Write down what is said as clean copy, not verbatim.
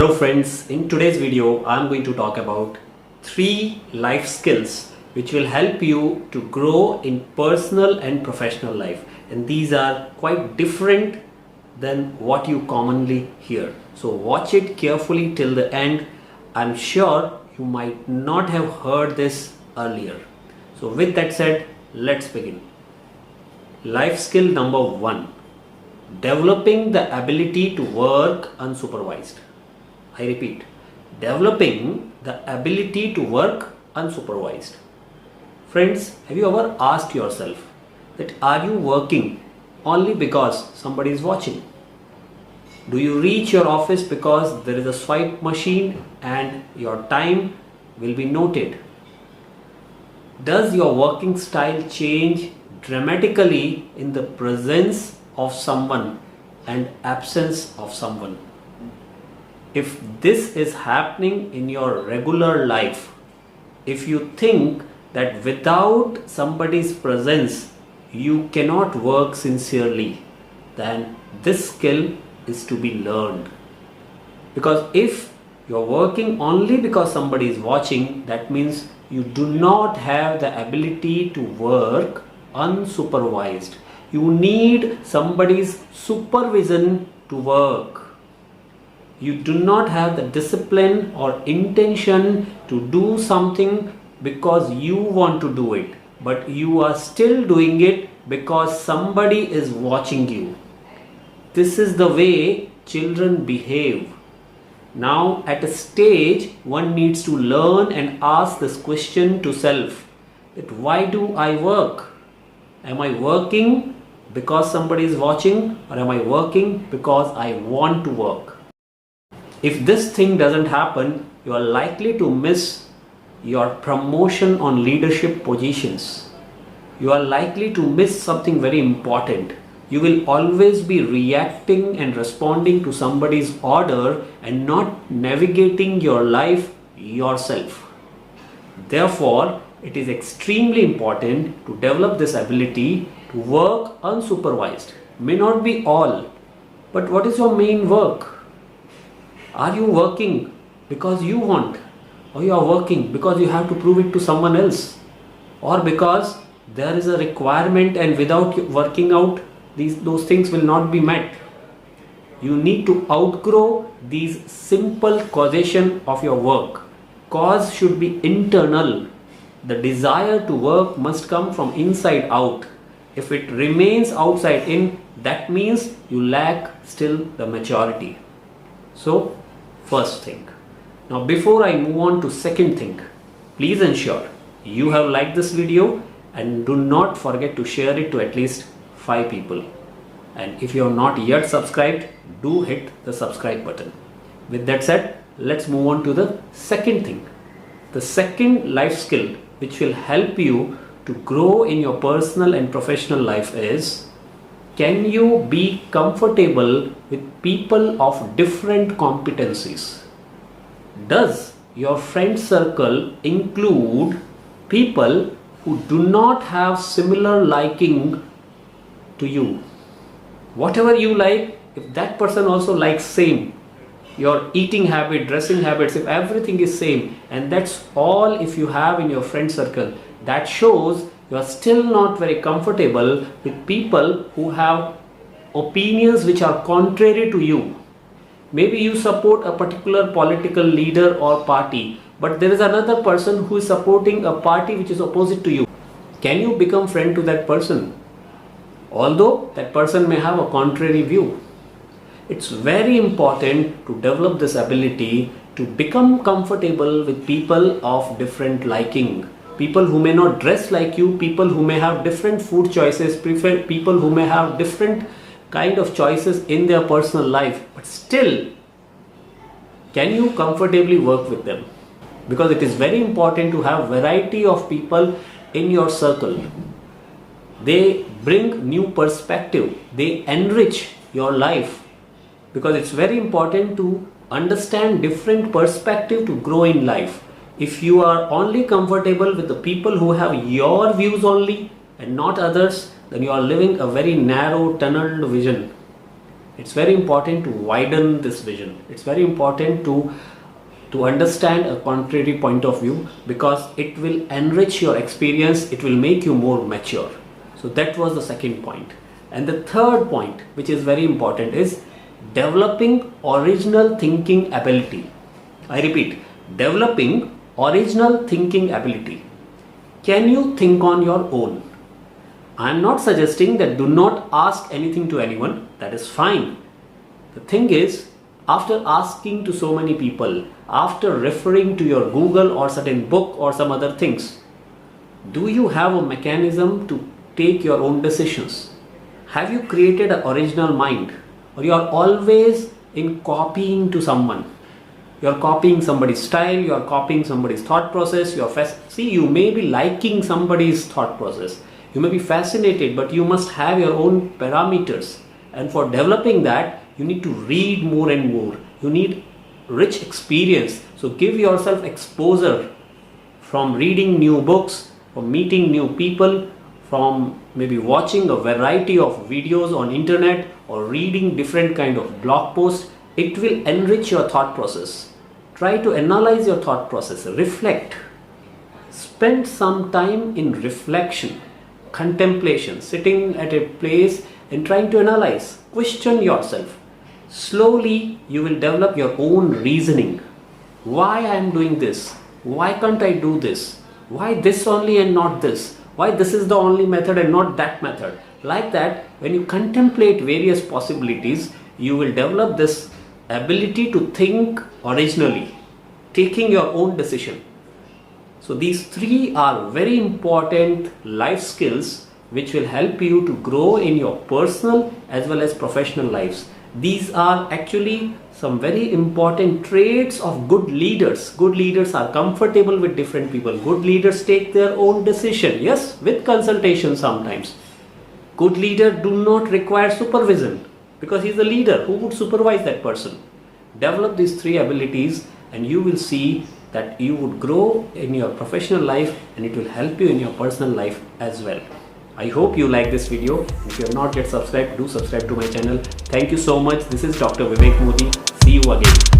Hello friends, in today's video I'm going to talk about 3 life skills which will help you to grow in personal and professional life, and these are quite different than what you commonly hear. So watch it carefully till the end. I'm sure you might not have heard this earlier. So with that said, let's begin. Life skill number 1: developing the ability to work unsupervised. I repeat, developing the ability to work unsupervised. Friends, have you ever asked yourself that are you working only because somebody is watching? Do you reach your office because there is a swipe machine and your time will be noted? Does your working style change dramatically in the presence of someone and absence of someone? If this is happening in your regular life, if you think that without somebody's presence you cannot work sincerely, then this skill is to be learned. Because if you're working only because somebody is watching, that means you do not have the ability to work unsupervised. You need somebody's supervision to work. You do not have the discipline or intention to do something because you want to do it, but you are still doing it because somebody is watching you. This is the way children behave. Now at a stage, one needs to learn and ask this question to self, that why do I work? Am I working because somebody is watching, or am I working because I want to work? If this thing doesn't happen, you are likely to miss your promotion on leadership positions. You are likely to miss something very important. You will always be reacting and responding to somebody's order and not navigating your life yourself. Therefore, it is extremely important to develop this ability to work unsupervised. May not be all, but what is your main work? Are you working because you want, or you are working because you have to prove it to someone else, or because there is a requirement and without working out those things will not be met? You need to outgrow these simple causation of your work. Cause should be internal. The desire to work must come from inside out. If it remains outside in, that means you lack still the maturity. So first thing. Now before I move on to second thing, please ensure you have liked this video and do not forget to share it to at least 5 people. And if you have not yet subscribed, do hit the subscribe button. With that said, let's move on to the second thing. The second life skill which will help you to grow in your personal and professional life is, can you be comfortable with people of different competencies? Does your friend circle include people who do not have similar liking to you? Whatever you like, if that person also likes same, your eating habit, dressing habits, if everything is same, and that's all if you have in your friend circle, that shows you are still not very comfortable with people who have opinions which are contrary to you. Maybe you support a particular political leader or party, but there is another person who is supporting a party which is opposite to you. Can you become friend to that person? Although that person may have a contrary view. It's very important to develop this ability to become comfortable with people of different liking. People who may not dress like you, people who may have different food choices, people who may have different kind of choices in their personal life, but still, can you comfortably work with them? Because it is very important to have variety of people in your circle. They bring new perspective, they enrich your life, because it's very important to understand different perspective to grow in life. If you are only comfortable with the people who have your views only and not others, then you are living a very narrow tunneled vision. It's very important to widen this vision. It's very important to understand a contrary point of view, because it will enrich your experience, it will make you more mature. So that was the second point. And the third point, which is very important, is developing original thinking ability. I repeat, developing original thinking ability. Can you think on your own? I am not suggesting that do not ask anything to anyone. That is fine. The thing is, after asking to so many people, after referring to your Google or certain book or some other things, do you have a mechanism to take your own decisions? Have you created an original mind? Or you are always in copying to someone? You are copying somebody's style, you are copying somebody's thought process, you may be liking somebody's thought process, you may be fascinated, but you must have your own parameters. And for developing that, you need to read more and more. You need rich experience. So give yourself exposure from reading new books, from meeting new people, from maybe watching a variety of videos on internet or reading different kind of blog posts. It will enrich your thought process. Try to analyze your thought process, reflect. Spend some time in reflection, contemplation, sitting at a place and trying to analyze, question yourself. Slowly you will develop your own reasoning. Why I am doing this? Why can't I do this? Why this only and not this? Why this is the only method and not that method? Like that, when you contemplate various possibilities, you will develop this ability to think originally, taking your own decision. So these three are very important life skills which will help you to grow in your personal as well as professional lives. These are actually some very important traits of good leaders. Good leaders are comfortable with different people. Good leaders take their own decision, yes, with consultation sometimes. Good leader do not require supervision, because he is a leader. Who would supervise that person? Develop these three abilities and you will see that you would grow in your professional life, and it will help you in your personal life as well. I hope you like this video. If you have not yet subscribed, do subscribe to my channel. Thank you so much. This is Dr. Vivek Modi. See you again.